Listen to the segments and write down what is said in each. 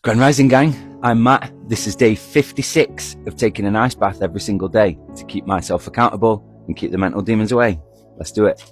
Grand Rising gang, I'm Matt. This is day 56 of taking an ice bath every single day to keep myself accountable and keep the mental demons away. Let's do it.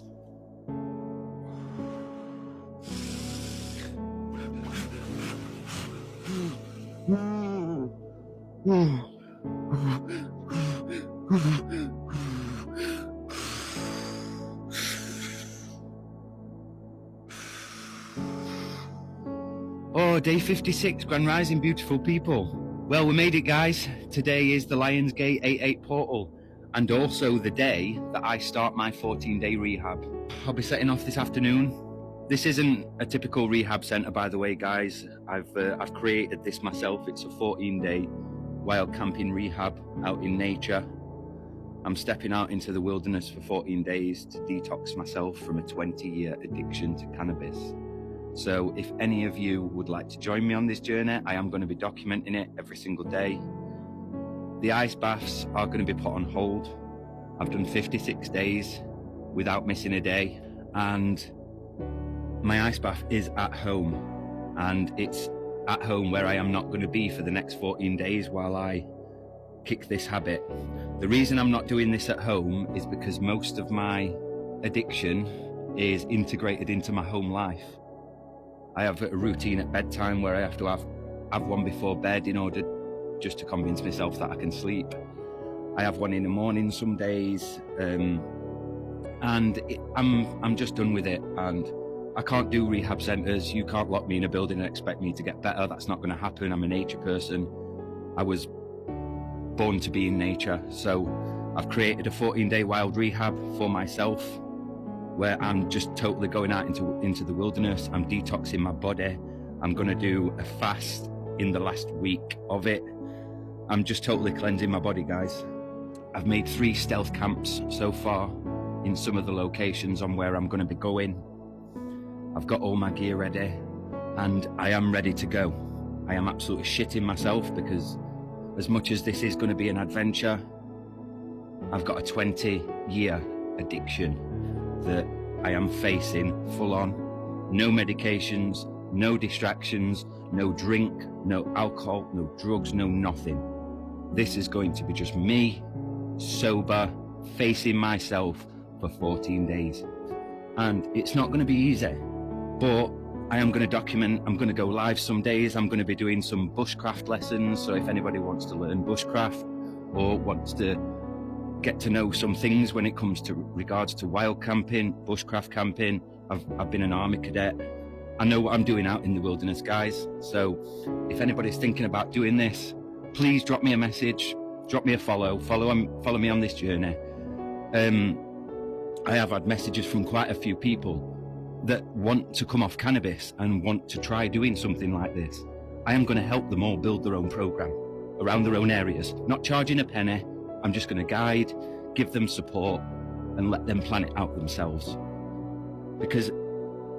Oh, day 56, Grand Rising, beautiful people. Well, we made it, guys. Today is the Lionsgate 8-8 portal, and also the day that I start my 14-day rehab. I'll be setting off this afternoon. This isn't a typical rehab centre, by the way, guys. I've created this myself. It's a 14-day wild camping rehab out in nature. I'm stepping out into the wilderness for 14 days to detox myself from a 20-year addiction to cannabis. So if any of you would like to join me on this journey, I am going to be documenting it every single day. The ice baths are going to be put on hold. I've done 56 days without missing a day, and my ice bath is at home, and it's at home where I am not going to be for the next 14 days while I kick this habit. The reason I'm not doing this at home is because most of my addiction is integrated into my home life. I have a routine at bedtime where I have to have one before bed in order just to convince myself that I can sleep. I have one in the morning some days, and I'm just done with it. And I can't do rehab centres. You can't lock me in a building and expect me to get better. That's not going to happen. I'm a nature person. I was born to be in nature. So I've created a 14-day wild rehab for myself, where I'm just totally going out into the wilderness. I'm detoxing my body. I'm going to do a fast in the last week of it. I'm just totally cleansing my body, guys. I've made 3 stealth camps so far in some of the locations on where I'm going to be going. I've got all my gear ready, and I am ready to go. I am absolutely shitting myself because as much as this is going to be an adventure, I've got a 20-year addiction that I am facing full on. No medications, no distractions, no drink, no alcohol, no drugs, no nothing. This is going to be just me, sober, facing myself for 14 days. And it's not going to be easy, but I am going to document. I'm going to go live some days. I'm going to be doing some bushcraft lessons. So if anybody wants to learn bushcraft or wants to get to know some things when it comes to regards to wild camping, bushcraft camping. I've been an army cadet. I know what I'm doing out in the wilderness, guys. So if anybody's thinking about doing this, please drop me a message, drop me a follow me on this journey. I have had messages from quite a few people that want to come off cannabis and want to try doing something like this. I am going to help them all build their own program around their own areas, not charging a penny. I'm just going to guide, give them support, and let them plan it out themselves. Because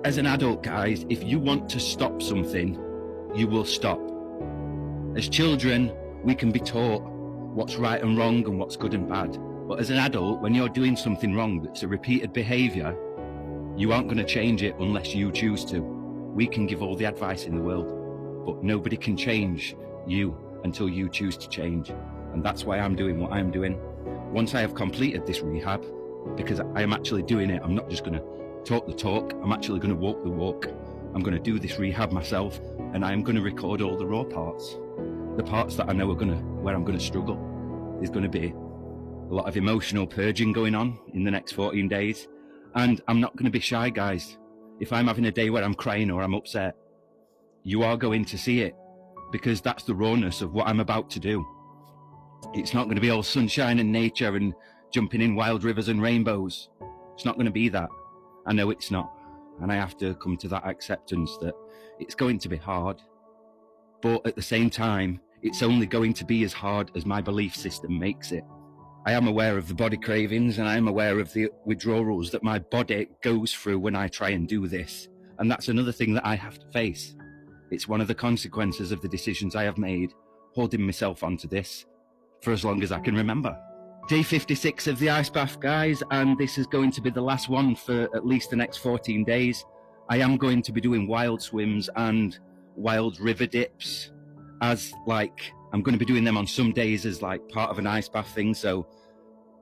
as an adult, guys, if you want to stop something, you will stop. As children, we can be taught what's right and wrong and what's good and bad. But as an adult, when you're doing something wrong that's a repeated behaviour, you aren't going to change it unless you choose to. We can give all the advice in the world, but nobody can change you until you choose to change. And that's why I'm doing what I'm doing. Once I have completed this rehab, because I am actually doing it, I'm not just going to talk the talk, I'm actually going to walk the walk. I'm going to do this rehab myself, and I am going to record all the raw parts. The parts that I know where I'm going to struggle. There's going to be a lot of emotional purging going on in the next 14 days. And I'm not going to be shy, guys. If I'm having a day where I'm crying or I'm upset, you are going to see it, because that's the rawness of what I'm about to do. It's not going to be all sunshine and nature and jumping in wild rivers and rainbows. It's not going to be that. I know it's not. And I have to come to that acceptance that it's going to be hard. But at the same time, it's only going to be as hard as my belief system makes it. I am aware of the body cravings, and I am aware of the withdrawals that my body goes through when I try and do this. And that's another thing that I have to face. It's one of the consequences of the decisions I have made, holding myself onto this for as long as I can remember. Day 56 of the ice bath, guys, and this is going to be the last one for at least the next 14 days. I am going to be doing wild swims and wild river dips as like, I'm going to be doing them on some days as like part of an ice bath thing. So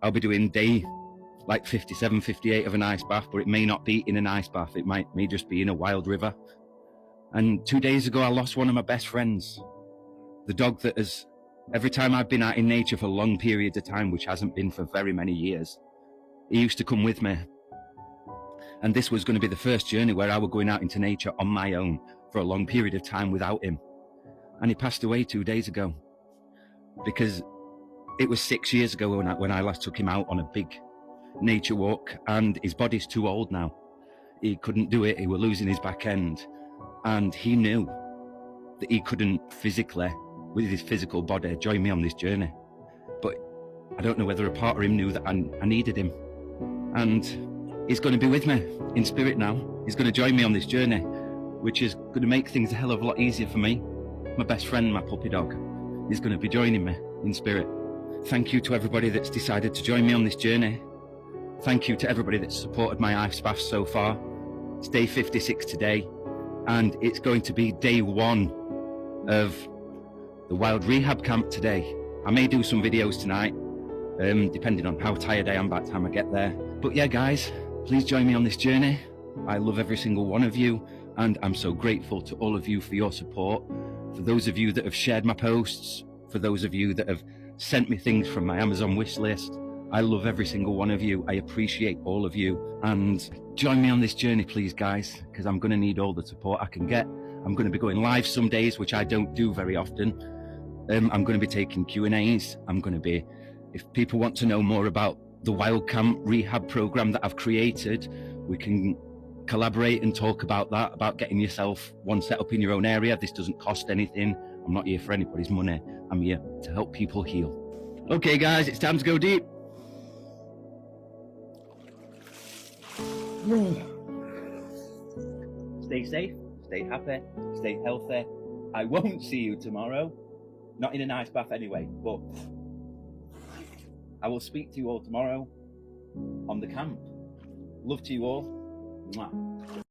I'll be doing day like 57, 58 of an ice bath, but it may not be in an ice bath. It may just be in a wild river. And 2 days ago, I lost one of my best friends. The dog that has, every time I've been out in nature for long periods of time, which hasn't been for very many years, he used to come with me. And this was going to be the first journey where I was going out into nature on my own for a long period of time without him. And he passed away 2 days ago, because it was 6 years ago when I last took him out on a big nature walk, and his body's too old now. He couldn't do it. He was losing his back end, and he knew that he couldn't physically, with his physical body, join me on this journey. But I don't know whether a part of him knew that I needed him, and he's going to be with me in spirit now. He's going to join me on this journey, which is going to make things a hell of a lot easier for me. My best friend, my puppy dog, is going to be joining me in spirit. Thank you to everybody that's decided to join me on this journey. Thank you to everybody that's supported my ice bath so far. It's day 56 today, and it's going to be day 1 of the wild rehab camp today. I may do some videos tonight, depending on how tired I am by the time I get there. But yeah, guys, please join me on this journey. I love every single one of you, and I'm so grateful to all of you for your support. For those of you that have shared my posts, for those of you that have sent me things from my Amazon wish list, I love every single one of you. I appreciate all of you, and join me on this journey, please, guys, because I'm going to need all the support I can get. I'm going to be going live some days, which I don't do very often. I'm going to be taking Q&As. I'm going to be, if people want to know more about the Wild Camp rehab program that I've created, we can collaborate and talk about that, about getting yourself one set up in your own area. This doesn't cost anything. I'm not here for anybody's money. I'm here to help people heal. Okay, guys, it's time to go deep. Stay safe, stay happy, stay healthy. I won't see you tomorrow. Not in an ice bath anyway, but I will speak to you all tomorrow on the camp. Love to you all. Mwah.